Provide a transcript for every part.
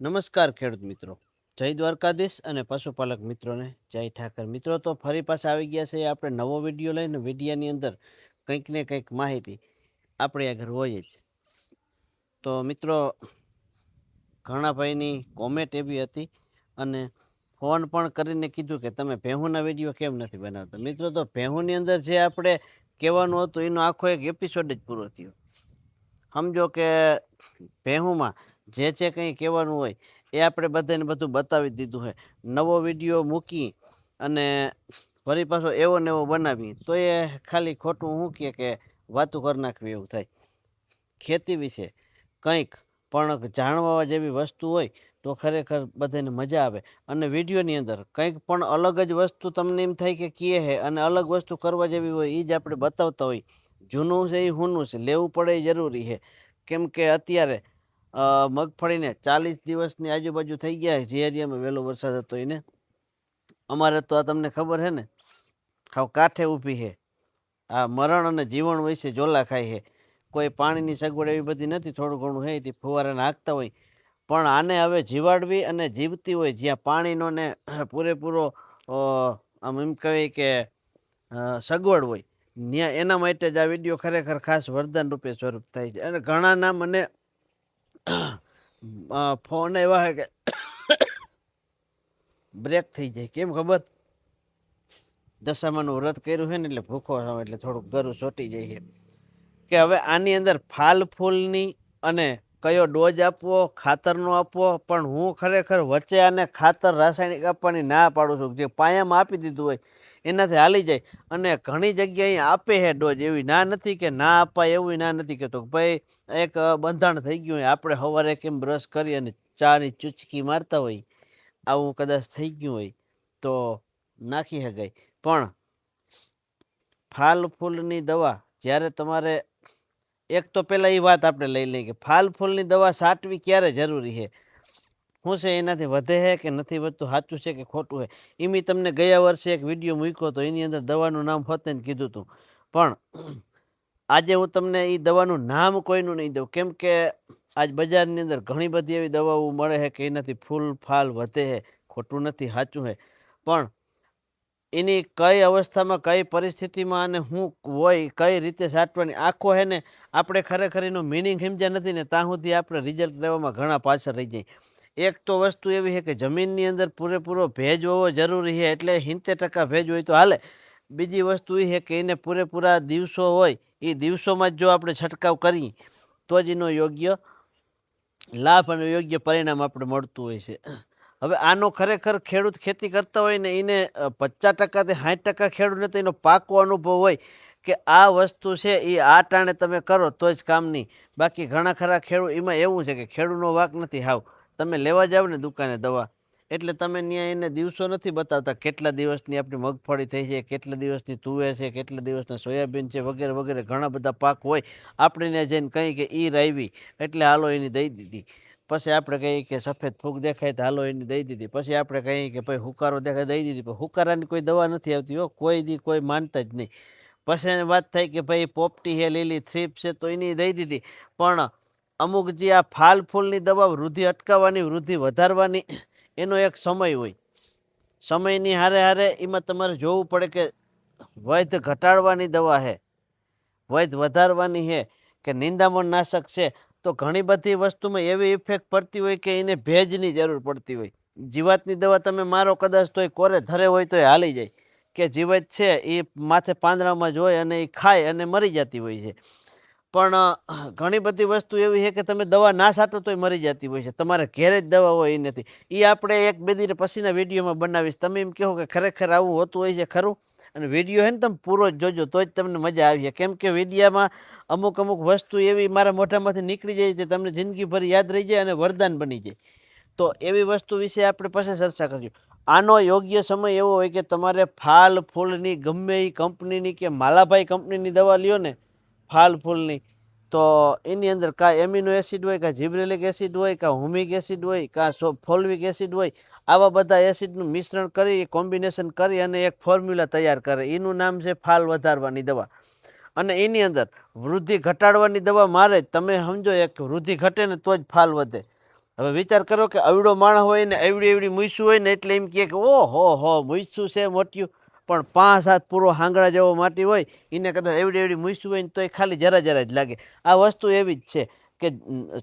નમસ્કાર ખેડૂત મિત્રો, જય દ્વારકાધીશ અને પશુપાલક મિત્રોને જય ઠાકર. મિત્રો તો ફરી પાછા આવી ગયા છે આપણે નવો વિડીયો લઈને. વિડીયાની અંદર કંઈક ને કંઈક માહિતી આપણે આગળ હોય જ. તો મિત્રો ઘણા ભાઈની કોમેન્ટ એવી હતી અને ફોન પણ કરીને કીધું કે તમે ભેહુંના વિડીયો કેમ નથી બનાવતા. મિત્રો તો ભેહુંની અંદર જે આપણે કહેવાનું હતું એનો આખો એક એપિસોડ જ પૂરો થયો. સમજો કે ભેહુંમાં જે કંઈ કહેવાનું હોય એ આપણે બધાને બધું બતાવી દીધું છે. નવો વિડીયો મૂકી અને ફરી પાછો એવો ને એવો બનાવી તો એ ખાલી ખોટું શું કહે કે વાતું કરી નાખવી એવું થાય. ખેતી વિશે કંઈક પણ જાણવા જેવી વસ્તુ હોય તો ખરેખર બધાને મજા આવે. અને વિડીયોની અંદર કંઈક પણ અલગ જ વસ્તુ તમને એમ થાય કે કીએ છે અને અલગ વસ્તુ કરવા જેવી હોય એ જ આપણે બતાવતા હોય. જૂનું છે એ હુંનું છે, લેવું પડે એ જરૂરી છે. કેમ કે અત્યારે મગફળીને 40 દિવસની આજુબાજુ થઈ ગયા. જે એરિયામાં વહેલો વરસાદ હતો એને અમારે તો આ તમને ખબર છે ને, હાવ કાંઠે ઊભી છે. આ મરણ અને જીવન વિશે જોલા ખાય છે. કોઈ પાણીની સગવડ એવી બધી નથી, થોડું ઘણું છે તે ફુવારાને હાંકતા હોય. પણ આને હવે જીવાડવી અને જીવતી હોય જ્યાં પાણીનો ને પૂરેપૂરો આમ એમ કહેવાય કે સગવડ હોય ત્યાં, એના માટે જ આ વિડીયો ખરેખર ખાસ વરદાન રૂપે સ્વરૂપ થાય છે. અને ઘણાના મને ફોન એવા છે કે બ્રેક થઈ જાય. કેમ ખબર? દશામાનું વ્રત કર્યું છે ને એટલે ભૂખો થાવ એટલે થોડુંક ગરું ચોટી જાય છે. કે હવે આની અંદર ફાલ ફૂલની અને કયો ડોઝ આપવો, ખાતરનો આપવો. પણ હું ખરેખર વચ્ચે આને ખાતર રાસાયણિક આપવાની ના પાડું છું. જે પાયામાં આપી દીધું હોય એનાથી હાલી જાય. અને ઘણી જગ્યાએ આપે છે ડોઝ, એવી ના નથી કે ના અપાય, એવું ના નથી કહેતો. ભાઈ એક બંધાણ થઈ ગયું હોય, આપણે સવારે કેમ બ્રશ કરી અને ચાની ચૂચકી મારતા હોય, આવું કદાચ થઈ ગયું હોય તો નાખી શકાય. પણ ફાલ ફૂલની દવા જ્યારે તમારે એક તો પહેલાં એ વાત આપણે લઈ લઈએ કે ફાલ ફૂલની દવા છાંટવી ક્યારે જરૂરી છે, શું છે એનાથી વધે છે કે નથી વધતું, સાચું છે કે ખોટું છે. એ મેં તમને ગયા વર્ષે એક વિડીયો મૂક્યો હતો, એની અંદર દવાનું નામ ફતેને કીધું હતું. પણ આજે હું તમને એ દવાનું નામ કોઈનું નહીં દઉં. કેમ કે આજ બજારની અંદર ઘણી બધી એવી દવાઓ મળે છે કે એનાથી ફૂલ ફાલ વધે છે. ખોટું નથી, સાચું છે. પણ એની કઈ અવસ્થામાં, કઈ પરિસ્થિતિમાં અને શું હોય, કઈ રીતે છાંટવાની, આખો છે ને આપણે ખરેખર એનો મિનિંગ સમજ્યા નથી ને ત્યાં સુધી આપણે રિઝલ્ટ લેવામાં ઘણા પાછળ રહી જાય. એક તો વસ્તુ એવી છે કે જમીનની અંદર પૂરેપૂરો ભેજ હોવો જરૂરી છે, એટલે 70% ભેજ હોય તો હાલે. બીજી વસ્તુ એ છે કે એને પૂરેપૂરા દિવસો હોય, એ દિવસોમાં જ જો આપણે છંટકાવ કરીએ તો જ એનો યોગ્ય લાભ અને યોગ્ય પરિણામ આપણે મળતું હોય છે. હવે આનો ખરેખર ખેડૂત ખેતી કરતા હોય ને એને 50% થી 60% ખેડૂતને તો એનો પાકો અનુભવ હોય કે આ વસ્તુ છે એ આ ટાણે તમે કરો તો જ કામની. બાકી ઘણા ખરા ખેડૂત એમાં એવું છે કે ખેડૂતનો વાક નથી. હાવ તમે લેવા જાવ ને દુકાને દવા, એટલે તમે ત્યાં એને દિવસો નથી બતાવતા, કેટલા દિવસની આપણી મગફળી થઈ છે, કેટલા દિવસની તુવેર છે, કેટલા દિવસના સોયાબીન છે, વગેરે વગેરે ઘણા બધા પાક હોય. આપણે ત્યાં જઈને કહીએ કે ઈર આવી એટલે હાલો એની દઈ દીધી. પછી આપણે કહીએ કે સફેદ ફૂગ દેખાય તો હાલો એની દઈ દીધી. પછી આપણે કહીએ કે ભાઈ હુકારો દેખાય દઈ દીધી. પણ હુકારાની કોઈ દવા નથી આવતી હો, કોઈ માનતા જ નહીં. પછી એની વાત થાય કે ભાઈ પોપટી છે, લીલી થ્રીપ છે, તો એની દઈ દીધી. પણ અમુક જે આ ફાલ ફૂલની દવા વૃદ્ધિ અટકાવવાની, વૃદ્ધિ વધારવાની, એનો એક સમય હોય. સમયની હારે હારે એમાં તમારે જોવું પડે કે વૈધ ઘટાડવાની દવા છે, વૈધ વધારવાની છે કે નિંદામણ નાશક છે. તો ઘણી બધી વસ્તુમાં એવી ઇફેક્ટ પડતી હોય કે એને ભેજની જરૂર પડતી હોય. જીવાતની દવા તમે મારો કદાચ તોય કોરે ધરે હોય તો એ હાલી જાય, કે જીવાત છે એ માથે પાંદડામાં જ હોય અને એ ખાય અને મરી જતી હોય છે. પણ ઘણી બધી વસ્તુ એવી છે કે તમે દવા ના છાંટો તોય મરી જતી હોય છે. તમારે ઘેરે જ દવા હોય એ નથી. એ આપણે એક બે દી પછીના વિડીયોમાં બનાવીશ. તમે એમ કહો કે ખરેખર આવું હોતું હોય છે ખરું? અને વિડીયો છે ને તમે પૂરો જ જોજો તો જ તમને મજા આવી. કેમ કે વિડીયામાં અમુક વસ્તુ એવી મારા મોઢામાંથી નીકળી જાય છે તમને જિંદગીભર યાદ રહી જાય અને વરદાન બની જાય. તો એવી વસ્તુ વિશે આપણે પછી ચર્ચા કરીશું. આનો યોગ્ય સમય એવો હોય કે તમારે ફાલ ફૂલની ગમે એ કંપનીની કે માલાભાઈ કંપનીની દવા લ્યો ને ફાલ ફૂલની, તો એની અંદર કાં એમિનો એસિડ હોય, કાં જીબ્રેલિક એસિડ હોય, કાં હુમિક એસિડ હોય, કાં ફોલ્વિક એસિડ હોય. આવા બધા એસિડનું મિશ્રણ કરી, કોમ્બિનેશન કરી અને એક ફોર્મ્યુલા તૈયાર કરે. એનું નામ છે ફાલ વધારવાની દવા. અને એની અંદર વૃદ્ધિ ઘટાડવાની દવા મારે, તમે સમજો એક વૃદ્ધિ ઘટે ને તો જ ફાલ વધે. હવે વિચાર કરો કે અવડો માણસ હોય ને એવડી મૂછું હોય ને એટલે એમ કહે કે ઓહો મૂછું છે મોટ્યું, પણ 5 હાથ પૂરો હાંગડા જેવો માટી હોય એને કદાચ એવડી મૂછું હોય ને તો એ ખાલી જરા જ લાગે. આ વસ્તુ એવી જ છે કે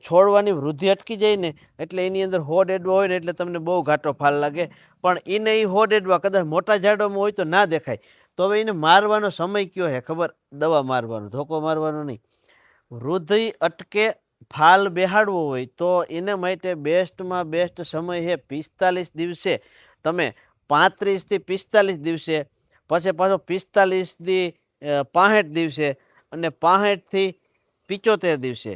છોડવાની વૃદ્ધિ અટકી જાય ને એટલે એની અંદર હોડ એડવા હોય ને એટલે તમને બહુ ઘાટો ફાલ લાગે, પણ એને એ હોડ એડવા કદાચ મોટા ઝાડવામાં હોય તો ના દેખાય. તો હવે એને મારવાનો સમય કયો હે ખબર? દવા મારવાનો, ધોકો મારવાનો નહીં. વૃદ્ધિ અટકે ફાલ બેહાડવો હોય તો એને માટે બેસ્ટમાં બેસ્ટ સમય છે 45 દિવસે. તમે 35 થી 45 દિવસે, પછી પાછો 45 થી 65 દિવસે અને 65 થી 75 દિવસે.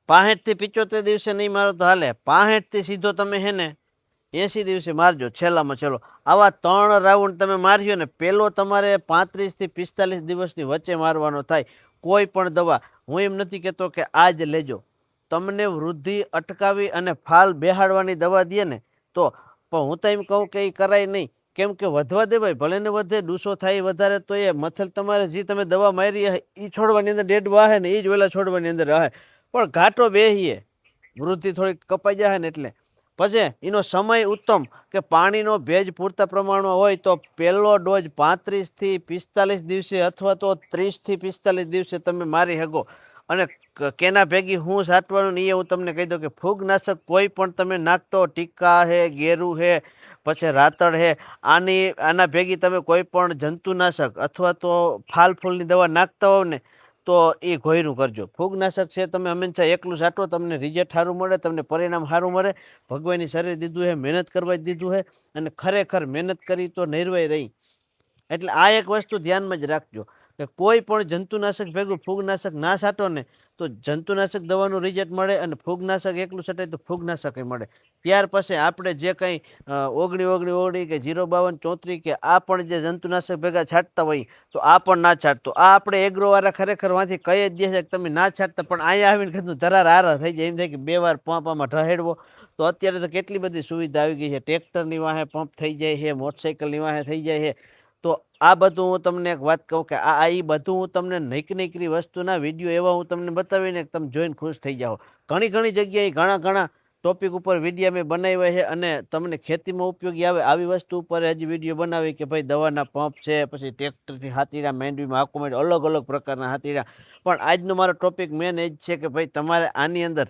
65 થી 75 દિવસે નહીં મારો તો હાલે, 65 થી સીધો તમે હે ને 80 દિવસે મારજો છેલ્લામાં છેલ્લો. આવા 3 રાઉન્ડ તમે માર્યો ને, પેલો તમારે 35 થી 45 દિવસની વચ્ચે મારવાનો થાય કોઈ પણ દવા. હું એમ નથી કહેતો કે આ જ લેજો, તમને વૃદ્ધિ અટકાવી અને ફાલ બેહાડવાની દવા દે ને તો, પણ હું તો એમ કહું કે એ કરાય નહીં. કેમ કે વધવા દે ભાઈ, ભલે ને વધે, ડૂસો થાય વધારે તો એ મથલ તમારે જે તમે દવા મારી એ છોડવાની અંદર ડેડ વાહે ને એ જ ઓલા છોડવાની અંદર રહે, પણ ઘાટો બેહીએ વૃદ્ધિ થોડીક કપાઈ જાય ને એટલે. પછી એનો સમય ઉત્તમ કે પાણીનો ભેજ પૂરતા પ્રમાણમાં હોય તો પહેલો ડોઝ 35 થી 45 દિવસે અથવા તો 30 થી 45 દિવસે તમે મારી શકો. અને કેના ભેગી હું છાંટવાનું નહીં એ હું તમને કહી દઉં કે ફૂગનાશક કોઈ પણ તમે નાખતો, ટીકા હે, ગેરું હે, પછી રાતળ હે, આના ભેગી તમે કોઈ પણ જંતુનાશક અથવા તો ફાલ ફૂલની દવા નાખતા હોવ ને તો એ ઘોયરું કરજો. ફૂગનાશક છે તમે હંમેશા એકલું છાંટો, તમને રિઝલ્ટ સારું મળે, તમને પરિણામ સારું મળે. ભગવાનની શરીર દીધું હે, મહેનત કરવા જ દીધું હે, અને ખરેખર મહેનત કરી તો નિર્વય રહી. એટલે આ એક વસ્તુ ધ્યાનમાં જ રાખજો કે કોઈ પણ જંતુનાશક ભેગું ફૂગનાશક ના છાંટો ને તો જંતુનાશક દવાનું રિઝલ્ટ મળે, અને ફૂગનાશક એકલું છટાય તો ફૂગનાશક મળે. ત્યાર પછી આપણે જે કંઈ 19 કે 052 34 કે આ પણ જે જંતુનાશક ભેગા છાંટતા હોય તો આ પણ ના છાંટતો. આ આપણે એગ્રોવાળા ખરેખર વાંથી કહી જ દે છે કે તમે ના છાંટતા, પણ અહીંયા આવીને કીધું ધરાર હારા થઈ જાય. એમ થાય કે 2 વાર પંપામાં ઢહેડવો. તો અત્યારે તો કેટલી બધી સુવિધા આવી ગઈ છે, ટ્રેક્ટરની વાહે પંપ થઈ જાય છે, મોટરસાઇકલની વાહે થઈ જાય છે. તો આ બધું હું તમને એક વાત કહું કે આ એ બધું હું તમને નીકરી વસ્તુના વિડીયો એવા હું તમને બતાવીને તમે જોઈને ખુશ થઈ જાઓ. ઘણી જગ્યાએ ઘણા ટોપિક ઉપર વિડીયો મેં બનાવ્યા છે અને તમને ખેતીમાં ઉપયોગી આવે આવી વસ્તુ ઉપર હજી વિડીયો બનાવી કે ભાઈ દવાના પંપ છે, પછી ટ્રેક્ટરથી હાથીડા માંડવીમાં આખું માંડ્યું અલગ પ્રકારના હાથીડા. પણ આજનો મારો ટોપિક મેન એ જ છે કે ભાઈ તમારે આની અંદર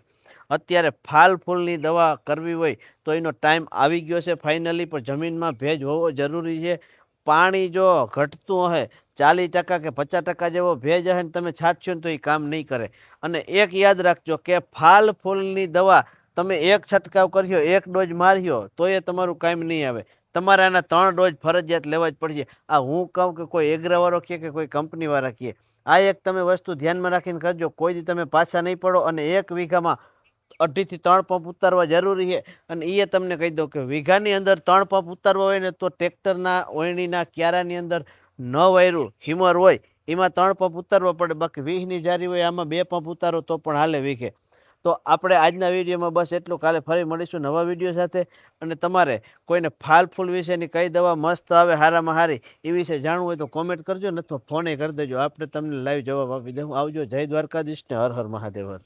અત્યારે ફાલ ફૂલની દવા કરવી હોય તો એનો ટાઈમ આવી ગયો છે ફાઇનલી. પણ જમીનમાં ભેજ હોવો જરૂરી છે. પાણી જો ઘટતું હશે 40% કે 50% જેવો ભેજ હશે ને તમે છાંટશો ને તો એ કામ નહીં કરે. અને એક યાદ રાખજો કે ફાલ ફૂલની દવા તમે એક છંટકાવ કર્યો, એક ડોઝ માર્યો તો એ તમારું કામ નહીં આવે. તમારે આના 3 ડોઝ ફરજિયાત લેવા જ પડશે. આ હું કહું કે કોઈ એગ્રાવાળો કહે કે કોઈ કંપનીવાળા કહે, આ એક તમે વસ્તુ ધ્યાનમાં રાખીને કરજો. કોઈ દી તમે પાછા નહીં પડો. અને 1 વીઘામાં 2.5 થી 3 પંપ ઉતારવા જરૂરી છે. અને એ તમને કહી દઉં કે વીઘાની અંદર 3 પંપ ઉતારવા હોય ને તો ટ્રેક્ટરના ઓયણીના ક્યારાની અંદર 9 વાયરું હિમર હોય એમાં 3 પંપ ઉતારવા પડે. બાકી 20ની જારી હોય આમાં 2 પંપ ઉતારો તો પણ હાલે વીઘે. તો આપણે આજના વિડીયોમાં બસ એટલું. કાલે ફરી મળીશું નવા વિડીયો સાથે. અને તમારે કોઈને ફાલ ફૂલ વિશેની કઈ દવા મસ્ત આવે હારામાં હારી એ વિશે જાણવું હોય તો કોમેન્ટ કરજો, ને અથવા ફોને કરી દેજો. આપણે તમને લાઈવ જવાબ આપી દઉં. આવજો. જય દ્વારકાધીશ ને હર હર મહાદેવ.